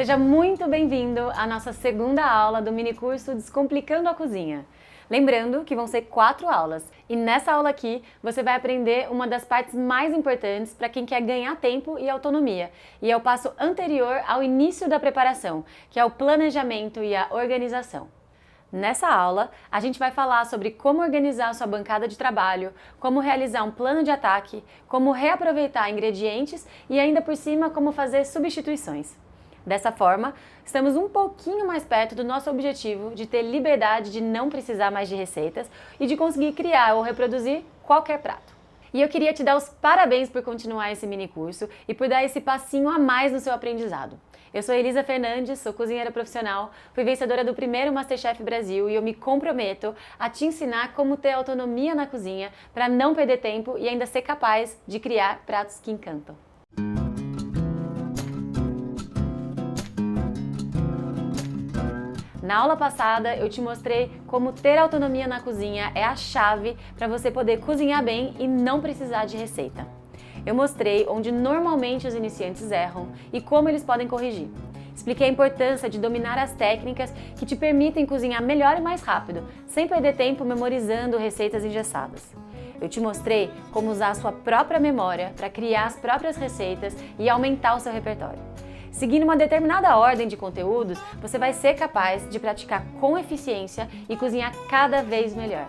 Seja muito bem-vindo à nossa segunda aula do mini curso Descomplicando a Cozinha. Lembrando que vão ser 4 aulas e nessa aula aqui você vai aprender uma das partes mais importantes para quem quer ganhar tempo e autonomia, e é o passo anterior ao início da preparação, que é o planejamento e a organização. Nessa aula, a gente vai falar sobre como organizar a sua bancada de trabalho, como realizar um plano de ataque, como reaproveitar ingredientes e ainda por cima como fazer substituições. Dessa forma, estamos um pouquinho mais perto do nosso objetivo de ter liberdade de não precisar mais de receitas e de conseguir criar ou reproduzir qualquer prato. E eu queria te dar os parabéns por continuar esse mini curso e por dar esse passinho a mais no seu aprendizado. Eu sou Elisa Fernandes, sou cozinheira profissional, fui vencedora do primeiro MasterChef Brasil e eu me comprometo a te ensinar como ter autonomia na cozinha para não perder tempo e ainda ser capaz de criar pratos que encantam. Na aula passada eu te mostrei como ter autonomia na cozinha é a chave para você poder cozinhar bem e não precisar de receita. Eu mostrei onde normalmente os iniciantes erram e como eles podem corrigir. Expliquei a importância de dominar as técnicas que te permitem cozinhar melhor e mais rápido, sem perder tempo memorizando receitas engessadas. Eu te mostrei como usar a sua própria memória para criar as próprias receitas e aumentar o seu repertório. Seguindo uma determinada ordem de conteúdos, você vai ser capaz de praticar com eficiência e cozinhar cada vez melhor.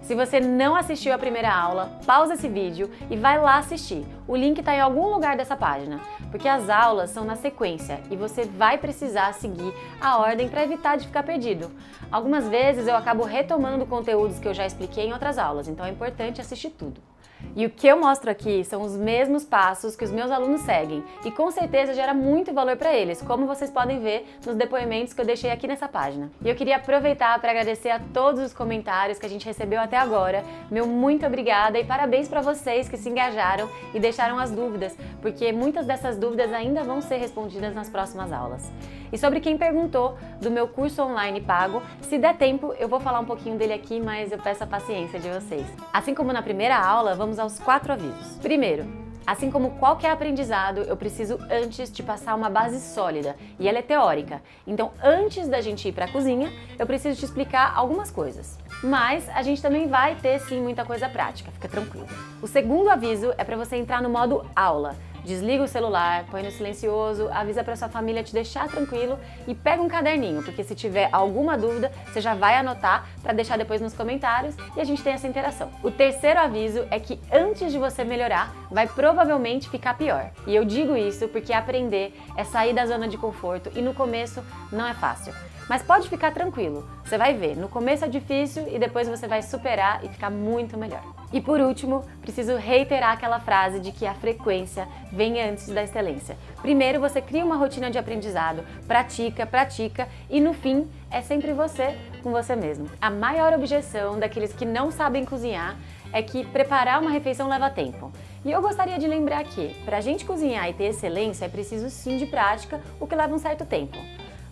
Se você não assistiu a primeira aula, pausa esse vídeo e vai lá assistir. O link está em algum lugar dessa página, porque as aulas são na sequência e você vai precisar seguir a ordem para evitar de ficar perdido. Algumas vezes eu acabo retomando conteúdos que eu já expliquei em outras aulas, então é importante assistir tudo. E o que eu mostro aqui são os mesmos passos que os meus alunos seguem e com certeza gera muito valor para eles, como vocês podem ver nos depoimentos que eu deixei aqui nessa página. E eu queria aproveitar para agradecer a todos os comentários que a gente recebeu até agora. Meu muito obrigada e parabéns para vocês que se engajaram e deixaram as dúvidas, porque muitas dessas dúvidas ainda vão ser respondidas nas próximas aulas. E sobre quem perguntou do meu curso online pago, se der tempo eu vou falar um pouquinho dele aqui, mas eu peço a paciência de vocês. Assim como na primeira aula, vamos aos 4 avisos. Primeiro, assim como qualquer aprendizado, eu preciso antes te passar uma base sólida, e ela é teórica. Então, antes da gente ir para a cozinha, eu preciso te explicar algumas coisas. Mas a gente também vai ter sim muita coisa prática, fica tranquilo. O segundo aviso é para você entrar no modo aula. Desliga o celular, põe no silencioso, avisa para sua família te deixar tranquilo e pega um caderninho, porque se tiver alguma dúvida, você já vai anotar para deixar depois nos comentários e a gente tem essa interação. O terceiro aviso é que antes de você melhorar, vai provavelmente ficar pior. E eu digo isso porque aprender é sair da zona de conforto e no começo não é fácil. Mas pode ficar tranquilo, você vai ver, no começo é difícil e depois você vai superar e ficar muito melhor. E por último, preciso reiterar aquela frase de que a frequência vem antes da excelência. Primeiro você cria uma rotina de aprendizado, pratica e no fim é sempre você com você mesmo. A maior objeção daqueles que não sabem cozinhar é que preparar uma refeição leva tempo. E eu gostaria de lembrar que, para a gente cozinhar e ter excelência, é preciso sim de prática, o que leva um certo tempo.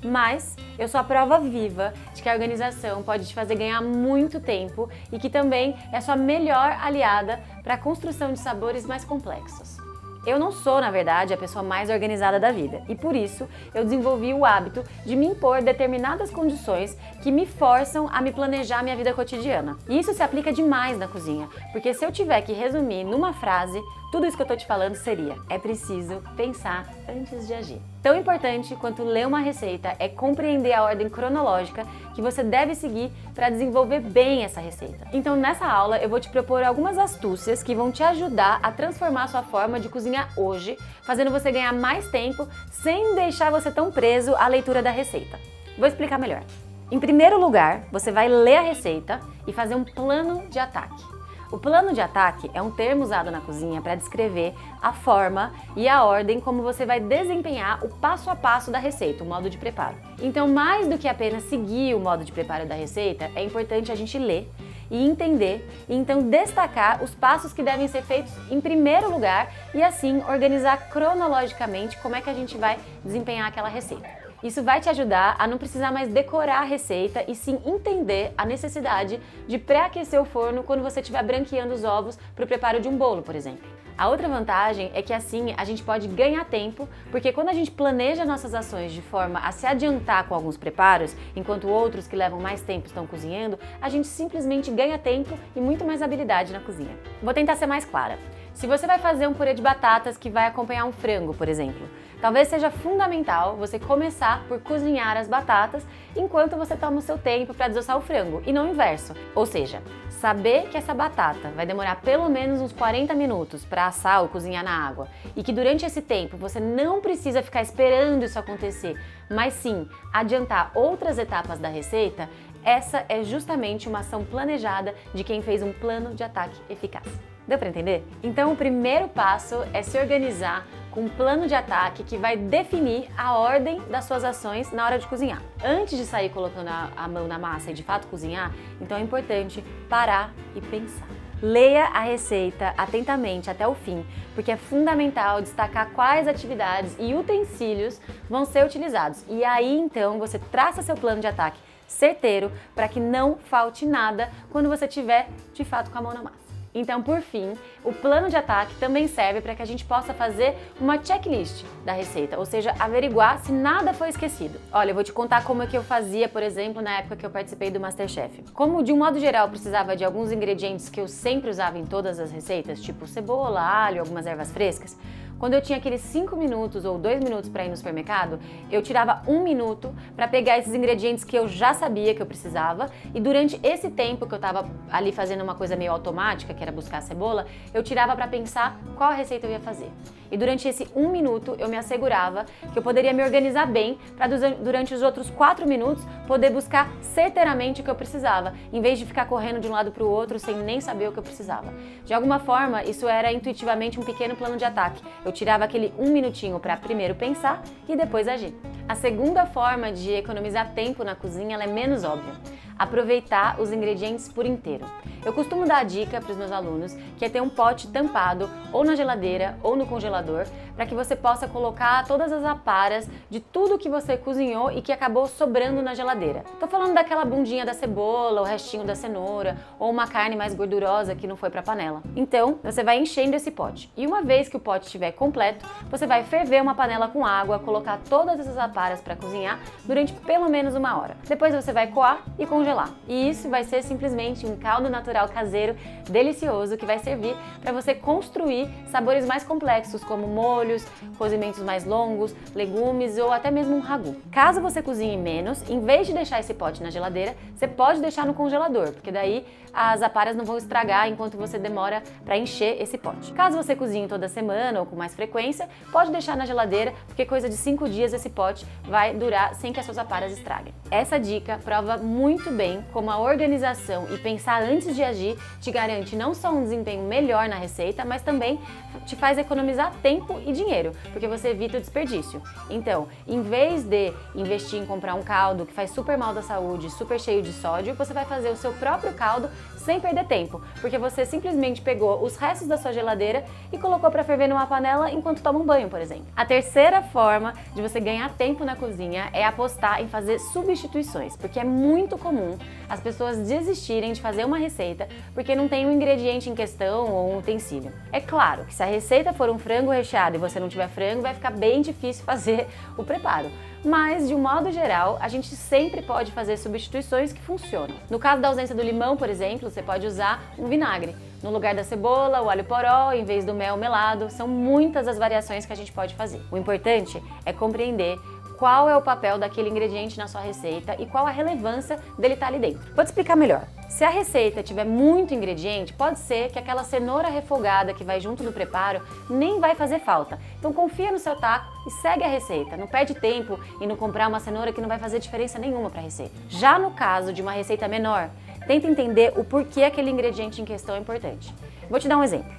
Mas eu sou a prova viva de que a organização pode te fazer ganhar muito tempo e que também é a sua melhor aliada para a construção de sabores mais complexos. Eu não sou, na verdade, a pessoa mais organizada da vida e por isso eu desenvolvi o hábito de me impor determinadas condições que me forçam a me planejar minha vida cotidiana. E isso se aplica demais na cozinha, porque se eu tiver que resumir numa frase, tudo isso que eu tô te falando seria: é preciso pensar antes de agir. Tão importante quanto ler uma receita é compreender a ordem cronológica que você deve seguir para desenvolver bem essa receita. Então nessa aula eu vou te propor algumas astúcias que vão te ajudar a transformar a sua forma de cozinhar hoje, fazendo você ganhar mais tempo sem deixar você tão preso à leitura da receita. Vou explicar melhor. Em primeiro lugar, você vai ler a receita e fazer um plano de ataque. O plano de ataque é um termo usado na cozinha para descrever a forma e a ordem como você vai desempenhar o passo a passo da receita, o modo de preparo. Então, mais do que apenas seguir o modo de preparo da receita, é importante a gente ler e entender, e então destacar os passos que devem ser feitos em primeiro lugar e assim organizar cronologicamente como é que a gente vai desempenhar aquela receita. Isso vai te ajudar a não precisar mais decorar a receita e sim entender a necessidade de pré-aquecer o forno quando você estiver branqueando os ovos para o preparo de um bolo, por exemplo. A outra vantagem é que assim a gente pode ganhar tempo, porque quando a gente planeja nossas ações de forma a se adiantar com alguns preparos, enquanto outros que levam mais tempo estão cozinhando, a gente simplesmente ganha tempo e muito mais habilidade na cozinha. Vou tentar ser mais clara. Se você vai fazer um purê de batatas que vai acompanhar um frango, por exemplo, talvez seja fundamental você começar por cozinhar as batatas enquanto você toma o seu tempo para desossar o frango, e não o inverso. Ou seja, saber que essa batata vai demorar pelo menos uns 40 minutos para assar ou cozinhar na água e que durante esse tempo você não precisa ficar esperando isso acontecer, mas sim adiantar outras etapas da receita, essa é justamente uma ação planejada de quem fez um plano de ataque eficaz. Deu para entender? Então o primeiro passo é se organizar com um plano de ataque que vai definir a ordem das suas ações na hora de cozinhar. Antes de sair colocando a mão na massa e de fato cozinhar, então é importante parar e pensar. Leia a receita atentamente até o fim, porque é fundamental destacar quais atividades e utensílios vão ser utilizados. E aí então você traça seu plano de ataque certeiro para que não falte nada quando você estiver de fato com a mão na massa. Então, por fim, o plano de ataque também serve para que a gente possa fazer uma checklist da receita, ou seja, averiguar se nada foi esquecido. Olha, eu vou te contar como é que eu fazia, por exemplo, na época que eu participei do MasterChef. Como, de um modo geral, eu precisava de alguns ingredientes que eu sempre usava em todas as receitas, tipo cebola, alho, algumas ervas frescas, quando eu tinha aqueles 5 minutos ou 2 minutos para ir no supermercado, eu tirava 1 minuto para pegar esses ingredientes que eu já sabia que eu precisava, e durante esse tempo que eu estava ali fazendo uma coisa meio automática, que era buscar a cebola, eu tirava para pensar qual receita eu ia fazer. E durante esse 1 minuto eu me assegurava que eu poderia me organizar bem para durante os outros 4 minutos poder buscar certeiramente o que eu precisava, em vez de ficar correndo de um lado para o outro sem nem saber o que eu precisava. De alguma forma, isso era intuitivamente um pequeno plano de ataque. Eu tirava aquele 1 minutinho para primeiro pensar e depois agir. A segunda forma de economizar tempo na cozinha ela é menos óbvia. Aproveitar os ingredientes por inteiro. Eu costumo dar a dica para os meus alunos que é ter um pote tampado ou na geladeira ou no congelador para que você possa colocar todas as aparas de tudo que você cozinhou e que acabou sobrando na geladeira. Tô falando daquela bundinha da cebola, o restinho da cenoura ou uma carne mais gordurosa que não foi para a panela. Então, você vai enchendo esse pote e uma vez que o pote estiver completo, você vai ferver uma panela com água, colocar todas essas aparas para cozinhar durante pelo menos 1 hora. Depois você vai coar e congelar. E isso vai ser simplesmente um caldo natural caseiro delicioso que vai servir para você construir sabores mais complexos como molhos, cozimentos mais longos, legumes ou até mesmo um ragu. Caso você cozinhe menos, em vez de deixar esse pote na geladeira, você pode deixar no congelador, porque daí as aparas não vão estragar enquanto você demora para encher esse pote. Caso você cozinhe toda semana ou com mais frequência, pode deixar na geladeira, porque coisa de 5 dias esse pote vai durar sem que as suas aparas estraguem. Essa dica prova muito bem como a organização e pensar antes de agir te garante não só um desempenho melhor na receita, mas também te faz economizar tempo e dinheiro, porque você evita o desperdício. Então, em vez de investir em comprar um caldo que faz super mal da saúde, super cheio de sódio, você vai fazer o seu próprio caldo sem perder tempo, porque você simplesmente pegou os restos da sua geladeira e colocou para ferver numa panela enquanto toma um banho, por exemplo. A terceira forma de você ganhar tempo na cozinha é apostar em fazer substituições, porque é muito comum as pessoas desistirem de fazer uma receita porque não tem um ingrediente em questão ou um utensílio. É claro que se a receita for um frango recheado e você não tiver frango, vai ficar bem difícil fazer o preparo. Mas, de um modo geral, a gente sempre pode fazer substituições que funcionam. No caso da ausência do limão, por exemplo, você pode usar um vinagre. No lugar da cebola, o alho poró, em vez do mel melado, são muitas as variações que a gente pode fazer. O importante é compreender qual é o papel daquele ingrediente na sua receita e qual a relevância dele estar ali dentro. Vou te explicar melhor. Se a receita tiver muito ingrediente, pode ser que aquela cenoura refogada que vai junto do preparo nem vai fazer falta. Então confia no seu taco e segue a receita. Não perde tempo em não comprar uma cenoura que não vai fazer diferença nenhuma para a receita. Já no caso de uma receita menor, tenta entender o porquê aquele ingrediente em questão é importante. Vou te dar um exemplo.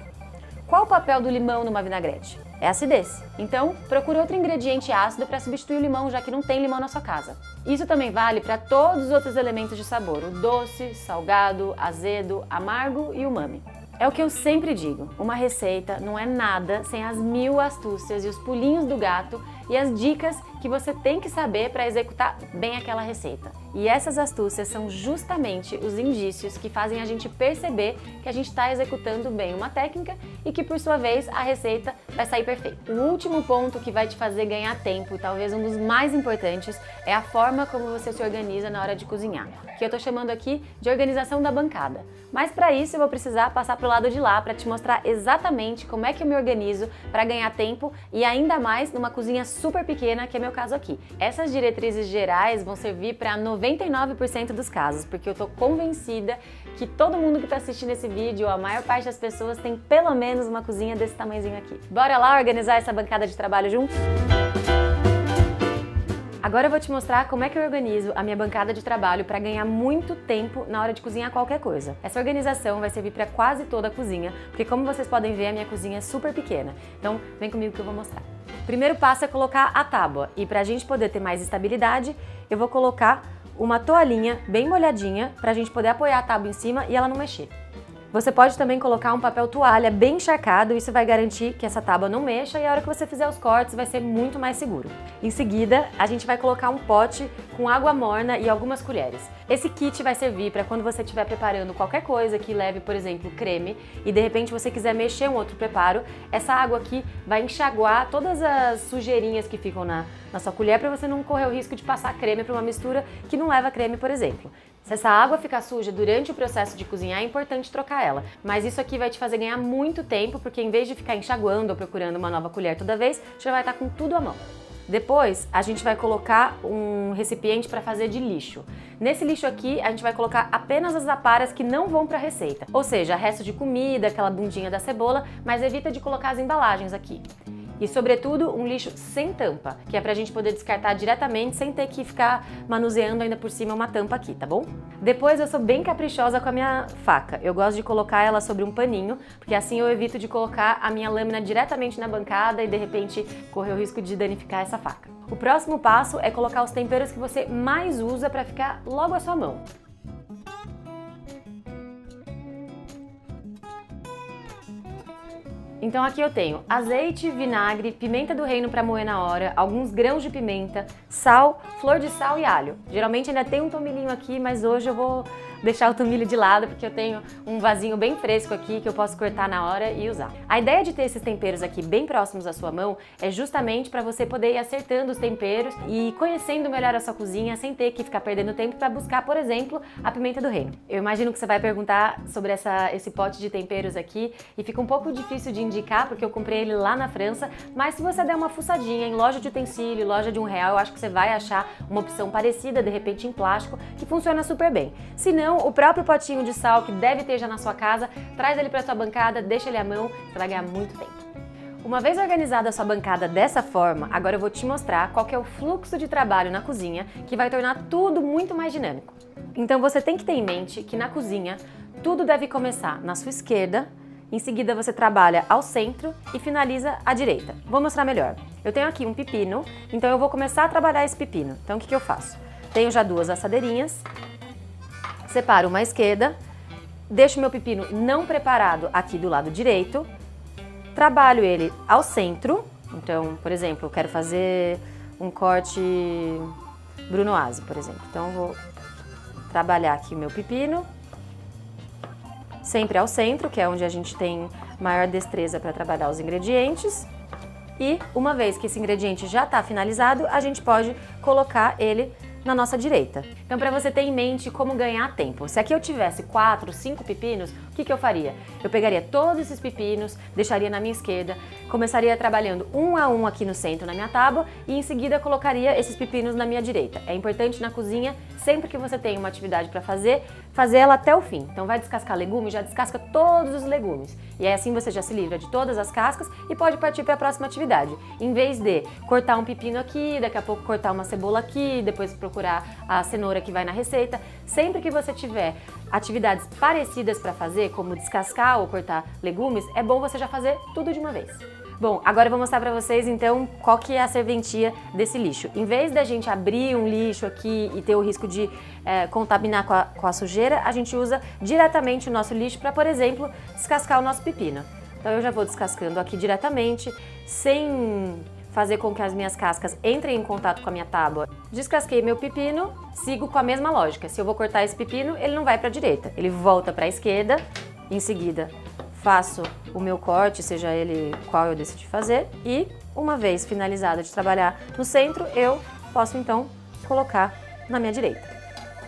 Qual o papel do limão numa vinagrete? É a acidez. Então, procure outro ingrediente ácido para substituir o limão, já que não tem limão na sua casa. Isso também vale para todos os outros elementos de sabor, o doce, salgado, azedo, amargo e umami. É o que eu sempre digo, uma receita não é nada sem as 1000 astúcias e os pulinhos do gato e as dicas que você tem que saber para executar bem aquela receita. E essas astúcias são justamente os indícios que fazem a gente perceber que a gente está executando bem uma técnica e que, por sua vez, a receita vai sair perfeita. O último ponto que vai te fazer ganhar tempo, talvez um dos mais importantes, é a forma como você se organiza na hora de cozinhar, que eu estou chamando aqui de organização da bancada. Mas para isso eu vou precisar passar para o lado de lá para te mostrar exatamente como é que eu me organizo para ganhar tempo e ainda mais numa cozinha super pequena, que é meu caso aqui. Essas diretrizes gerais vão servir para 99% dos casos, porque eu tô convencida que todo mundo que está assistindo esse vídeo, a maior parte das pessoas tem pelo menos uma cozinha desse tamanhozinho aqui. Bora lá organizar essa bancada de trabalho junto? Agora eu vou te mostrar como é que eu organizo a minha bancada de trabalho para ganhar muito tempo na hora de cozinhar qualquer coisa. Essa organização vai servir para quase toda a cozinha, porque como vocês podem ver, a minha cozinha é super pequena. Então, vem comigo que eu vou mostrar. O primeiro passo é colocar a tábua, e para a gente poder ter mais estabilidade, eu vou colocar uma toalhinha bem molhadinha para a gente poder apoiar a tábua em cima e ela não mexer. Você pode também colocar um papel toalha bem encharcado, isso vai garantir que essa tábua não mexa e a hora que você fizer os cortes vai ser muito mais seguro. Em seguida, a gente vai colocar um pote com água morna e algumas colheres. Esse kit vai servir para quando você estiver preparando qualquer coisa que leve, por exemplo, creme, e de repente você quiser mexer um outro preparo, essa água aqui vai enxaguar todas as sujeirinhas que ficam na sua colher para você não correr o risco de passar creme para uma mistura que não leva creme, por exemplo. Se essa água ficar suja durante o processo de cozinhar, é importante trocar ela. Mas isso aqui vai te fazer ganhar muito tempo, porque em vez de ficar enxaguando ou procurando uma nova colher toda vez, já vai estar com tudo à mão. Depois, a gente vai colocar um recipiente para fazer de lixo. Nesse lixo aqui, a gente vai colocar apenas as aparas que não vão para a receita. Ou seja, resto de comida, aquela bundinha da cebola, mas evita de colocar as embalagens aqui. E, sobretudo, um lixo sem tampa, que é pra gente poder descartar diretamente sem ter que ficar manuseando ainda por cima uma tampa aqui, tá bom? Depois eu sou bem caprichosa com a minha faca. Eu gosto de colocar ela sobre um paninho, porque assim eu evito de colocar a minha lâmina diretamente na bancada e de repente correr o risco de danificar essa faca. O próximo passo é colocar os temperos que você mais usa pra ficar logo à sua mão. Então aqui eu tenho azeite, vinagre, pimenta do reino para moer na hora, alguns grãos de pimenta, sal, flor de sal e alho. Geralmente ainda tem um tomilhinho aqui, mas hoje eu vou deixar o tomilho de lado porque eu tenho um vasinho bem fresco aqui que eu posso cortar na hora e usar. A ideia de ter esses temperos aqui bem próximos à sua mão é justamente para você poder ir acertando os temperos e conhecendo melhor a sua cozinha sem ter que ficar perdendo tempo para buscar, por exemplo, a pimenta do reino. Eu imagino que você vai perguntar sobre esse pote de temperos aqui e fica um pouco difícil de indicar porque eu comprei ele lá na França, mas se você der uma fuçadinha em loja de utensílio, loja de R$1, eu acho que você vai achar uma opção parecida, de repente em plástico, que funciona super bem. Se não, o próprio potinho de sal que deve ter já na sua casa, traz ele para sua bancada, deixa ele à mão, você vai ganhar muito tempo. Uma vez organizada a sua bancada dessa forma, agora eu vou te mostrar qual que é o fluxo de trabalho na cozinha que vai tornar tudo muito mais dinâmico. Então você tem que ter em mente que na cozinha tudo deve começar na sua esquerda, em seguida você trabalha ao centro e finaliza à direita. Vou mostrar melhor. Eu tenho aqui um pepino, então eu vou começar a trabalhar esse pepino. Então o que eu faço? Tenho já duas assadeirinhas, separo uma à esquerda, deixo meu pepino não preparado aqui do lado direito, trabalho ele ao centro. Então, por exemplo, eu quero fazer um corte brunoise, por exemplo. Então eu vou trabalhar aqui o meu pepino, sempre ao centro, que é onde a gente tem maior destreza para trabalhar os ingredientes. E uma vez que esse ingrediente já está finalizado, a gente pode colocar ele na nossa direita. Então, para você ter em mente como ganhar tempo, se aqui eu tivesse 4, 5 pepinos, o que eu faria? Eu pegaria todos esses pepinos, deixaria na minha esquerda, começaria trabalhando um a um aqui no centro na minha tábua e em seguida colocaria esses pepinos na minha direita. É importante na cozinha, sempre que você tem uma atividade para fazer ela até o fim. Então vai descascar legumes, já descasca todos os legumes. E aí assim você já se livra de todas as cascas e pode partir para a próxima atividade. Em vez de cortar um pepino aqui, daqui a pouco cortar uma cebola aqui, depois procurar a cenoura que vai na receita, sempre que você tiver atividades parecidas para fazer, como descascar ou cortar legumes, é bom você já fazer tudo de uma vez. Bom, agora eu vou mostrar para vocês então qual que é a serventia desse lixo. Em vez da gente abrir um lixo aqui e ter o risco de contaminar com a sujeira, a gente usa diretamente o nosso lixo para, por exemplo, descascar o nosso pepino. Então eu já vou descascando aqui diretamente, sem fazer com que as minhas cascas entrem em contato com a minha tábua. Descasquei meu pepino, sigo com a mesma lógica. Se eu vou cortar esse pepino, ele não vai para a direita, ele volta para a esquerda. Em seguida, faço o meu corte, seja ele qual eu decidi fazer, e uma vez finalizada de trabalhar no centro, eu posso então colocar na minha direita.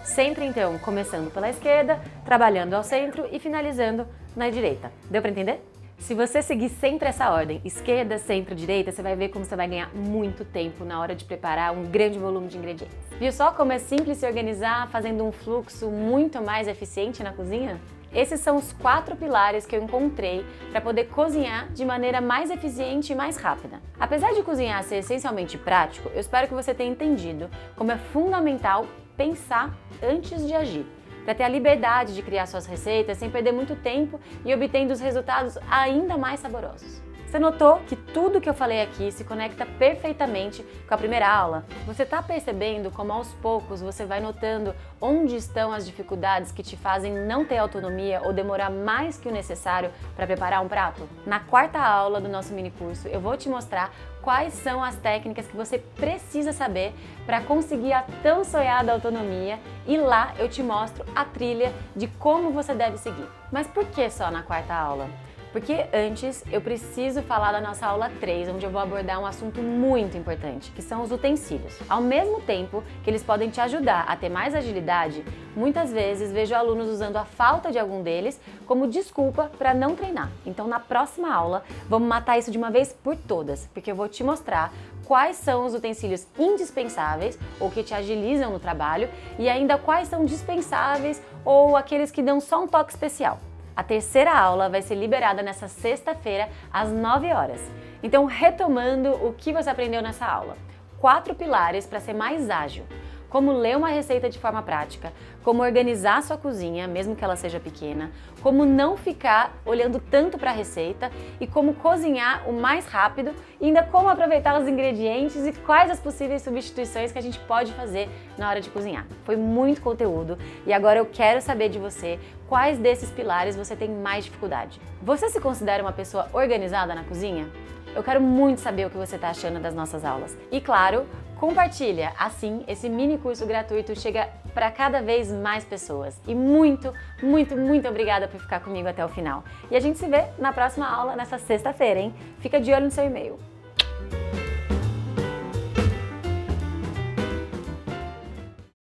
Sempre então começando pela esquerda, trabalhando ao centro e finalizando na direita. Deu para entender? Se você seguir sempre essa ordem, esquerda, centro, direita, você vai ver como você vai ganhar muito tempo na hora de preparar um grande volume de ingredientes. Viu só como é simples se organizar fazendo um fluxo muito mais eficiente na cozinha? Esses são os 4 pilares que eu encontrei para poder cozinhar de maneira mais eficiente e mais rápida. Apesar de cozinhar ser essencialmente prático, eu espero que você tenha entendido como é fundamental pensar antes de agir, para ter a liberdade de criar suas receitas sem perder muito tempo e obtendo os resultados ainda mais saborosos. Você notou que tudo que eu falei aqui se conecta perfeitamente com a primeira aula? Você está percebendo como aos poucos você vai notando onde estão as dificuldades que te fazem não ter autonomia ou demorar mais que o necessário para preparar um prato? Na 4ª aula do nosso mini curso eu vou te mostrar quais são as técnicas que você precisa saber para conseguir a tão sonhada autonomia e lá eu te mostro a trilha de como você deve seguir. Mas por que só na 4ª aula? Porque antes eu preciso falar da nossa aula 3, onde eu vou abordar um assunto muito importante, que são os utensílios. Ao mesmo tempo que eles podem te ajudar a ter mais agilidade, muitas vezes vejo alunos usando a falta de algum deles como desculpa para não treinar. Então na próxima aula vamos matar isso de uma vez por todas, porque eu vou te mostrar quais são os utensílios indispensáveis ou que te agilizam no trabalho e ainda quais são dispensáveis ou aqueles que dão só um toque especial. A 3ª aula vai ser liberada nessa sexta-feira, às 9 horas. Então, retomando o que você aprendeu nessa aula. 4 pilares para ser mais ágil. Como ler uma receita de forma prática, como organizar sua cozinha, mesmo que ela seja pequena, como não ficar olhando tanto para a receita e como cozinhar o mais rápido e ainda como aproveitar os ingredientes e quais as possíveis substituições que a gente pode fazer na hora de cozinhar. Foi muito conteúdo e agora eu quero saber de você quais desses pilares você tem mais dificuldade. Você se considera uma pessoa organizada na cozinha? Eu quero muito saber o que você está achando das nossas aulas. E claro, compartilha, assim esse mini curso gratuito chega para cada vez mais pessoas. E muito obrigada por ficar comigo até o final. E a gente se vê na próxima aula, nessa sexta-feira, hein? Fica de olho no seu e-mail.